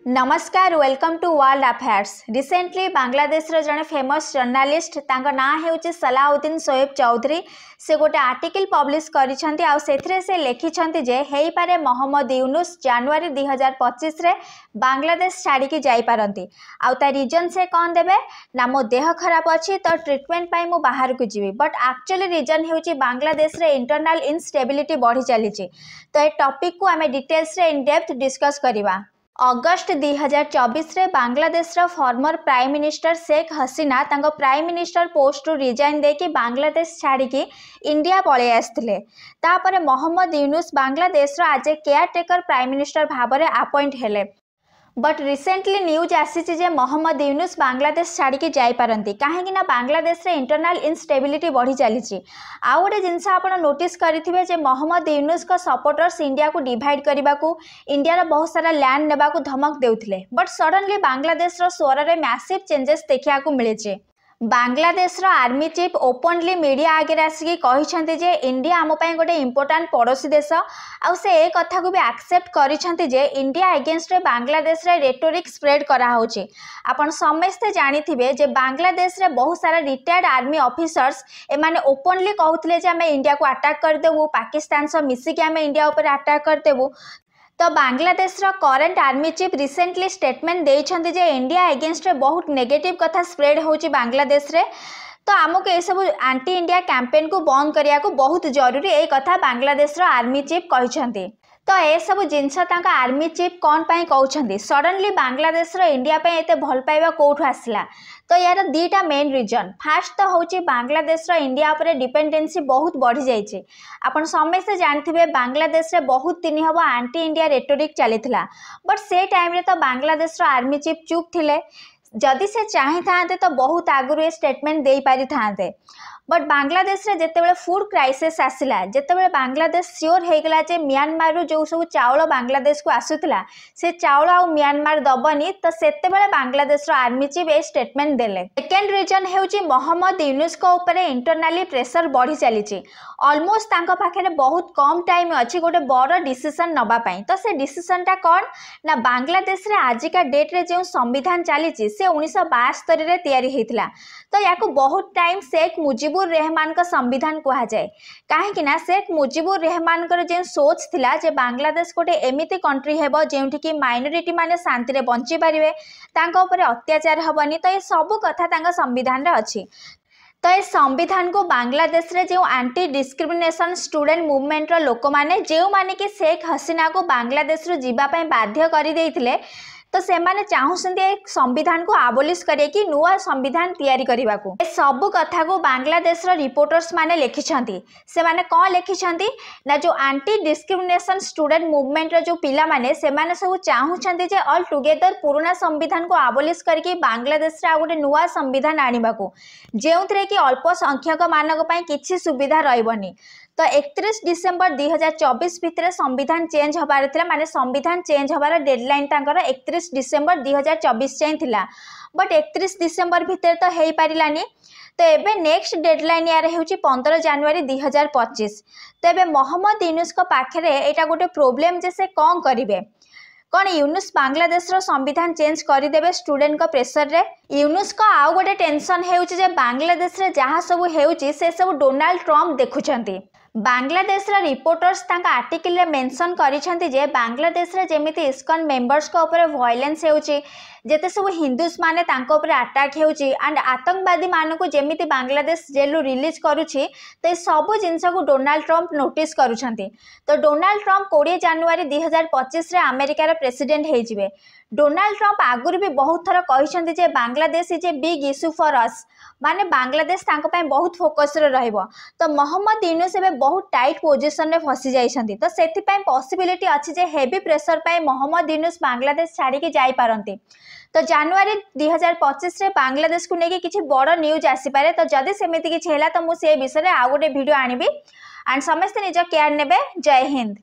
नमस्कार welcome to world affairs. Recently Bangladesh रो जने फेमस जर्नलिस्ट तांको ना हेउची सलाउद्दीन शोएब चौधरी से गोटे आर्टिकल पब्लिश करिसेंती आ सेथरे से लिखिसेंती जे हेई पारे मोहम्मद यूनुस जनवरी 2025 रे बांग्लादेश छाड़ी की जाई पारंती आ ता रीजन से कोन देबे ना मो देह खराब अछि तो ट्रीटमेंट पाई मो बाहर को जीवी बट एक्चुअली रीजन हेउची बांग्लादेश रे इंटरनल इनस्टेबिलिटी बढ़ी चली तो ए टॉपिक को आमे डिटेल्स रे इन डेप्थ डिस्कस करिवा। अगस्त 2024 रे बांग्लादेश रो former prime minister Sheikh Hasina तांको प्राइम मिनिस्टर पोस्ट रु रिजाइन देकी बांग्लादेश छाड़ी की इंडिया पळे आस्थिले। तापरे मोहम्मद यूनुस बांग्लादेश रो आज केयर टेकर प्राइम मिनिस्टर भाबरे अपॉइंट हेले बट रिसेंटली न्यूज आसी जे मोहम्मद यूनुस बांग्लादेश छाड़ी की जाई पारंती काहेकि ना बांग्लादेश रे इंटरनल इनस्टेबिलिटी बढ़ी चली। आउ गोटे जिनस आप नोटिस करेंगे जे मोहम्मद यूनुस को सपोर्टर्स इंडिया को डिवाइड करने को इंडिया बहुत सारा लैंड नेबा को धमक देउथिले बट सडनली बांग्लादेश रो स्वर रे मैसिव चेंजेस देखा मिले। बांग्लादेश रो आर्मी चीफ ओपनली मीडिया आगे आसिकी कहिसेंती जे इंडिया आम पई गोटे इंपोर्टेंट पड़ोसी देश आ से ए कथा को भी एक्सेप्ट करिसेंती जे इंडिया अगेंस्ट रे बांग्लादेश रे रेटोरिक स्प्रेड करा होची। आपण समस्ते जानिथिबे जे बांग्लादेश रे बहुत सारा रिटायर्ड आर्मी ऑफिसर्स ए माने ओपनली कहउथिले जे हमें इंडिया को अटैक कर देबो पाकिस्तान से मिसिकी हमें इंडिया ऊपर अटैक कर देबो। तो बांग्लादेश रो current army chief recently statement देइछंती जे इंडिया अगेंस्ट रे बहुत नेगेटिव कथा स्प्रेड होची बांग्लादेश रे तो आमको ये सब एंटी इंडिया कैंपेन को बंद करिया को बहुत जरूरी ए कथा बांग्लादेश रो आर्मी चीफ कहिछंती। तो ये सब जिनस आर्मी चीफ कौन पाई कहउछंती सडनली बांग्लादेश रो इंडिया पे एते भल पाइबा कोठु आसला तो यार दीटा मेन रीजन फास्ट तो होची बांग्लादेश रो इंडिया पर डिपेंडेंसी बहुत बढ़ी जाइए। आपण समस्ते जानथिबे बांग्लादेश रे बहुत दिन हबो एंटी इंडिया रेटोरिक चलीथिला बट से टाइम रे तो बांग्लादेश रो आर्मी चीफ चुप थिले जदि से चाहि थांते तो बहुत आगु ए स्टेटमेंट दे पारि थांते बट बांग्लादेश रे जेतेबेले फूड क्राइसिस आसिला जेतेबेले बांग्लादेश श्योर हो गला जे म्यांमार रो जो सब चावल बांग्लादेश को आसुतला से चावल आ म्यांमार दबनी तो सेतेबेले बांग्लादेश रो आर्मी चीफ ए स्टेटमेंट देले। सेकेंड रीजन हेउची मोहम्मद यूनुस को ऊपर इंटरनली प्रेशर बढ़ी चली ऑलमोस्ट तांको पाखे बहुत कम टाइम अच्छी गोटे बड़ डिसीजन नबा पई तो से डिसीजन टा कौन ना बांग्लादेश रे आजिका डेट रे जो संविधान चली से 1972 रे तैयारी हेतिला तो याको बहुत टाइम शेख मुजीबुर रहमान का संविधान कहा जाए कहीं ना शेख मुजीबुर रहमान जो सोच थिला जे बांग्लादेश गोटे एमिति कंट्री हेबो जेउठी कि माइनोरिटी माने शांति रे बंची पारिबे तांको ऊपर अत्याचार हबनी तो ये सब कथा तांका संविधान रे अछि। तो ये संविधान को बांग्लादेश रे जो एंटी डिस्क्रिमिनेशन स्टूडेंट मूवमेंट रो लोक माने जेउ माने कि शेख हसीना को बांग्लादेश रो जीवा पई बाध्य करि देइथिले तो से माने चाहूसंती एक संविधान को आबोलिश करे कि नुआ संविधान तैयारी करबा को ए सब कथा को बांग्लादेश रो रिपोर्टर्स माने लिखिछंती से माने कोन लिखिछंती ना जो एंटी डिस्क्रिमिनेशन स्टूडेंट मूवमेंट रो जो पिला माने से माने सब चाहूछंती जे ऑल टुगेदर पुराना संविधान को आबोलिश करके बांग्लादेश रा गोटे नुआ संविधान आनिबा को जेउथरे कि अल्प संख्यक मानक पई किछि सुविधा रहइबनी। तो 31 डिसेंबर 2024 भितर संविधान चेंज होबार थिला माने संविधान चेंज होबार डेडलाइन तांकर 31 डिसेंबर 2024 जाय थिला बट 31 डिसेंबर भितर तो हेई पारिलानी तो एबे नेक्स्ट डेडलाइन यार हेउची 15 जनवरी 2025 तो एबे मोहम्मद यूनुस को पाखरे एटा गोटे प्रॉब्लम जे से कोन करिवे कौन यूनुस बांग्लादेश रो संविधान चेंज करदेवे स्टूडेंट को प्रेशर रे यूनुस को आउ गोटे टेंशन हेउची जे बांग्लादेश रे जहाँ सब हेउची से सब डोनाल्ड ट्रम्प देखुछंती। बांग्लादेश रा रिपोर्टर्स तांका आर्टिकल रे मेंशन करिसेंती जे बांग्लादेश रे जेमिति इस्कॉन मेंबर्स को ऊपर वायलेंस हेउची जेते सब हिंदूस माने तांको ऊपर अटैक हेउची एंड आतंकवादी मानक जेमिति बांग्लादेश जेलु रिलीज करूची तो सब जिनस को डोनाल्ड ट्रम्प नोटिस करूछंती। तो डोनाल्ड ट्रम्प 20 जनवरी 2025 रे अमेरिका रे प्रेसिडेंट हेजिबे। डोनाल्ड ट्रम्प आगुरी भी बहुत थर कहिसेंती जे Bangladesh is a big issue for us माने बांग्लादेश तांको पय बहुत फोकस रे रहइबो। तो मोहम्मद यूनुस एबे बहुत टाइट पोजीशन रे फसी जाइछंती तो सेति पय पॉसिबिलिटी अछि जे हेवी प्रेशर पय मोहम्मद यूनुस बांग्लादेश छाड़ी के जाई पारंती। तो जनवरी 2025 रे बांग्लादेश को लेके किछि बड़ न्यूज आसी पारे तो जदि सेमिति किछि हैला तो मु से विषय रे आ गोटे वीडियो आनिबी एंड समस्त निज केयर नेबे। जय हिंद।